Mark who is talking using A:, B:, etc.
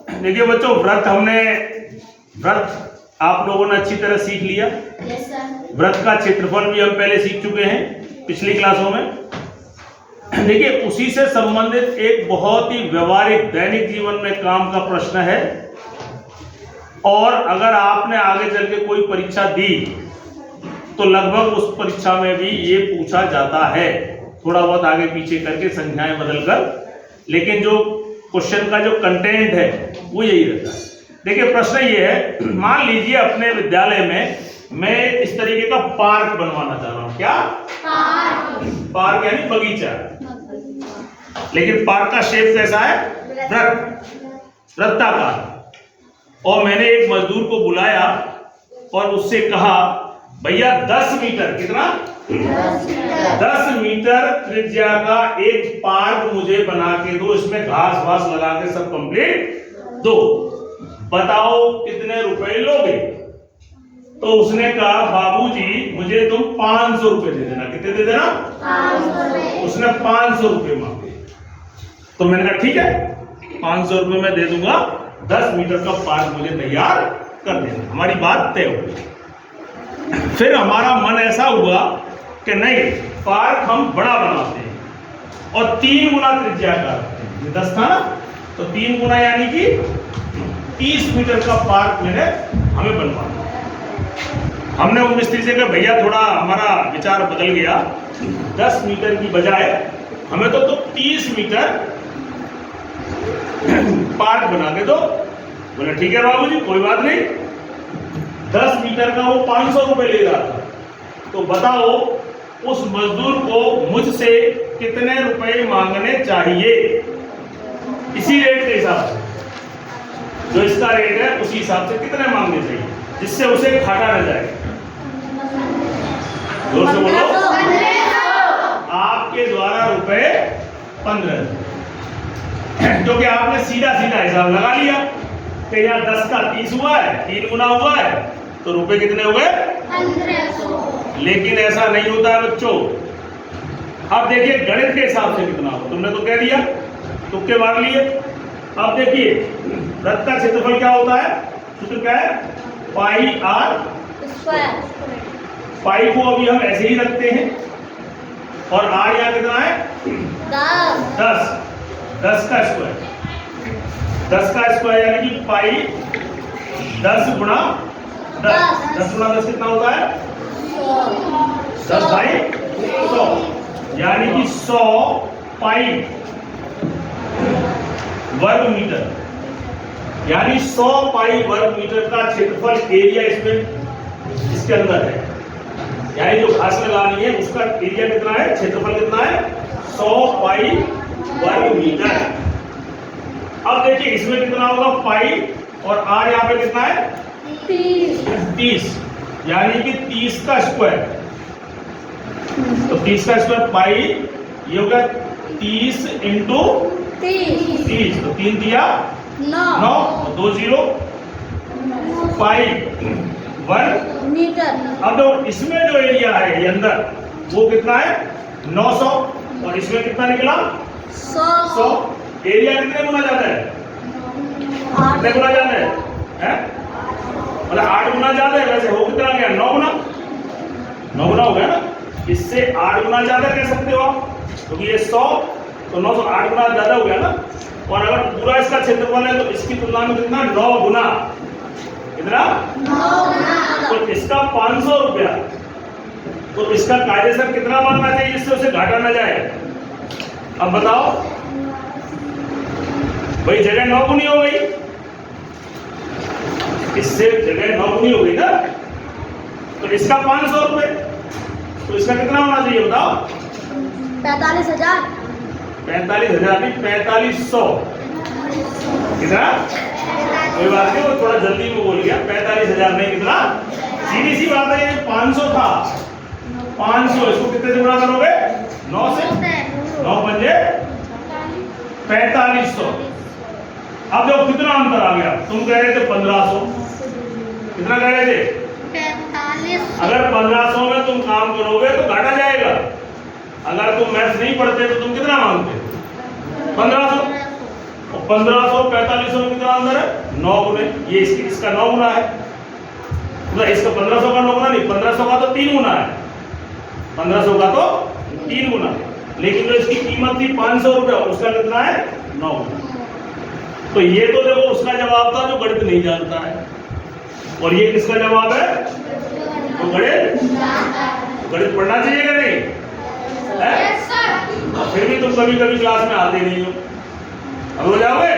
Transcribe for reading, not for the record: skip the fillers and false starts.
A: देखिए बच्चों, व्रत आप लोगों ने अच्छी तरह सीख लिया।
B: Yes sir.
A: व्रत का क्षेत्रफल भी हम पहले सीख चुके हैं पिछली क्लासों में। देखिए, उसी से संबंधित एक बहुत ही व्यवहारिक दैनिक जीवन में काम का प्रश्न है, और अगर आपने आगे चल के कोई परीक्षा दी तो लगभग उस परीक्षा में भी ये पूछा जाता है, थोड़ा बहुत आगे पीछे करके संख्याएं बदलकर, लेकिन जो क्वेश्चन का जो कंटेंट है वो यही रहता है। देखिए, प्रश्न ये है, मान लीजिए अपने विद्यालय में मैं इस तरीके का पार्क बनवाना चाह रहा हूँ। क्या पार्क यानी बगीचा, लेकिन पार्क का शेप कैसा है? वृत्ताकार। और मैंने एक मजदूर को बुलाया और उससे कहा, भैया 10 मीटर, कितना 10 मीटर त्रिज्या का एक पार्क मुझे बना के दो, इसमें घास वास लगा के सब कंप्लीट दो, बताओ कितने रुपए लोगे? तो उसने कहा, बाबूजी मुझे तुम 500 रुपए दे देना। कितने दे देना? 500। उसने 500 रुपए मांगे। तो मैंने कहा ठीक है, 500 रुपए मैं दे दूंगा, 10 मीटर का पार्क मुझे तैयार कर देना। हमारी बात तय हो गई। फिर हमारा मन ऐसा हुआ कि नहीं, पार्क हम बड़ा बनाते हैं और 3 गुना त्रिज्या का रखते हैं। 10 था ना, तो 3 गुना यानी कि 30 मीटर का पार्क हमें बनवाना। हमने वो मिस्त्री से कहा, भैया थोड़ा हमारा विचार बदल गया, 10 मीटर की बजाय हमें तो 30 मीटर पार्क बना के दो। बोले ठीक है बाबूजी, कोई बात नहीं। 10 मीटर का वो 500 रुपए ले रहा था। तो बताओ उस मजदूर को मुझसे कितने रुपए मांगने चाहिए? इसी रेट के हिसाब से, जो इसका रेट है उसी हिसाब से कितने मांगने चाहिए, जिससे उसे घाटा न जाए? जोर से बोलो। आपके द्वारा रुपए 15, क्योंकि आपने सीधा हिसाब लगा लिया कि यहाँ 10 का 30 हुआ है, 3 गुना हुआ है, तो रुपए कितने हो गए? 1500। लेकिन ऐसा नहीं होता है बच्चों। अब देखिए गणित के हिसाब से कितना हो, तुमने तो कह दिया, तुक्के मार लिए। अब देखिए वृत्त का क्षेत्रफल क्या होता है? सूत्र क्या है? पाई आर स्क्वायर। पाई को अभी हम ऐसे ही रखते हैं, और आर यहाँ कितना है? 10 का स्क्वायर। 10 का स्क्वायर यानी कि पाई 10 गुणा 10। 10 गुणा 10 कितना होता है? 10 बाई 100, यानी कि 100 पाई वर्ग मीटर, यानी 100 पाई वर्ग मीटर का क्षेत्रफल एरिया इसमें इसके अंदर है। यानी जो घास लगानी है उसका एरिया कितना है, क्षेत्रफल कितना है? 100 पाई वर्ग मीटर। अब देखिए इसमें कितना होगा? पाई, और आर यहाँ पे कितना है? 30, यानी कि 30 का स्क्वायर। तो 30 का स्क्वायर पाई, ये होगा 30 इंटू 30, तो 3 दिया 9, 2 0 पाई वर्ग मीटर। अब तो इसमें जो एरिया है ये अंदर, वो कितना है? 900, और इसमें कितना निकला? 100। एरिया कितने गुना जाता है? कितने गुना जाता है? मतलब 8 गुना ज्यादा है। वैसे हो कितना गया? 9 गुना। 9 गुना हो गया ना, इससे 8 गुना ज्यादा कह सकते हो आप, क्योंकि ये 100, तो 900 8 गुना ज्यादा हो गया ना। और अगर पूरा इसका क्षेत्रफल है तो इसकी तुलना में कितना? 9 गुना। कितना? 9 गुना। तो इसका 500 रुपया, तो इसका कायदेसर कितना मांगना चाहिए जिससे उसे घाटा न जाए? अब बताओ भाई, जगह 9 गुनी हो गई, इससे जगह 9 गुनी हो गई ना, तो इसका 500 रुपए, तो इसका कितना होना चाहिए बताओ?
B: 45,000।
A: 45,000 नहीं, 4500। कितना? कोई बात नहीं, वो थोड़ा जल्दी में बोल गया। 45,000 नहीं, कितना? सीधी सी बात है, 500 था, 500 इसको कितने से गुणा करोगे? 9 से। 9 पंजे 4500। अब देखो कितना अंतर आ गया। तुम कह रहे थे 1500, कितना कह रहे थे? 4500। अगर 1500 में तुम काम करोगे तो घाटा जाएगा। अगर तुम मैथ्स नहीं पढ़ते तो तुम कितना मांगते? 1500। और 1500 4500 में कितना अंदर है 9 गुने, ये इसका 9 गुना है, मतलब इसका 1500 का 9 गुना नहीं, 1500 का तो 3 गुना है, 1500 का तो 3 गुना, लेकिन जो इसकी कीमत थी 500 रुपये, उसका कितना है 9 गुना। तो ये तो देखो उसका जवाब था जो गणित नहीं जानता है, और ये किसका जवाब है तो गणित पढ़ना चाहिए कि नहीं है? फिर भी तुम कभी कभी क्लास में आते नहीं हो, अब हो जाओगे।